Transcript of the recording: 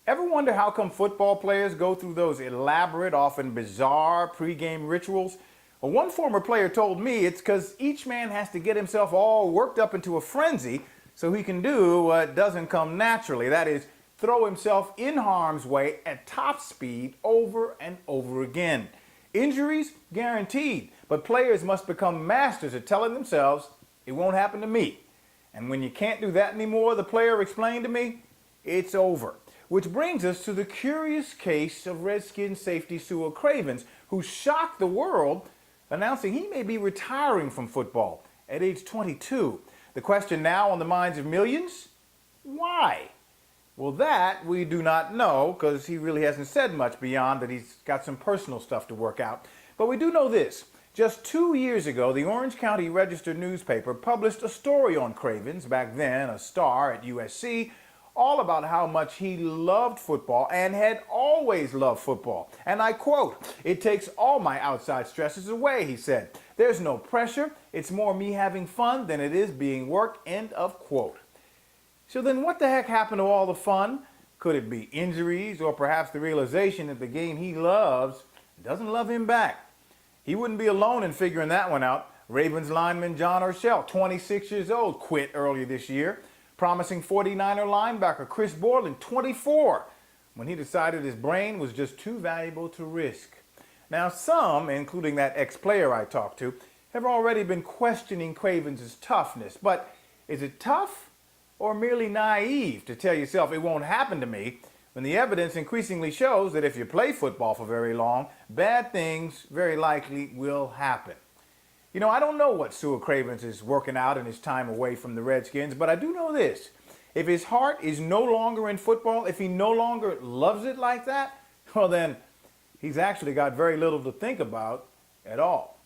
Ever wonder how come football players go through those elaborate, often bizarre pregame rituals? Well, one former player told me it's because each man has to get himself all worked up into a frenzy so he can do what doesn't come naturally. That is, throw himself in harm's way at top speed over and over again. Injuries? Guaranteed. But players must become masters at telling themselves, it won't happen to me. And when you can't do that anymore, the player explained to me, it's over. Which brings us to the curious case of Redskins safety Su'a Cravens, who shocked the world, announcing he may be retiring from football at age 22. The question now on the minds of millions, why? Well, that we do not know, because he really hasn't said much beyond that he's got some personal stuff to work out. But we do know this. Just 2 years ago, the Orange County Register newspaper published a story on Cravens, back then a star at USC, all about how much he loved football and had always loved football. And I quote, "It takes all my outside stresses away," he said. "There's no pressure. It's more me having fun than it is being work," end of quote. So then what the heck happened to all the fun? Could it be injuries or perhaps the realization that the game he loves doesn't love him back? He wouldn't be alone in figuring that one out. Ravens lineman John Urschel, 26 years old, quit earlier this year. Promising 49er linebacker Chris Borland, 24, when he decided his brain was just too valuable to risk. Now some, including that ex-player I talked to, have already been questioning Cravens' toughness. But is it tough or merely naive to tell yourself it won't happen to me when the evidence increasingly shows that if you play football for very long, bad things very likely will happen? You know, I don't know what Su'a Cravens is working out in his time away from the Redskins, but I do know this. If his heart is no longer in football, if he no longer loves it like that, well then, he's actually got very little to think about at all.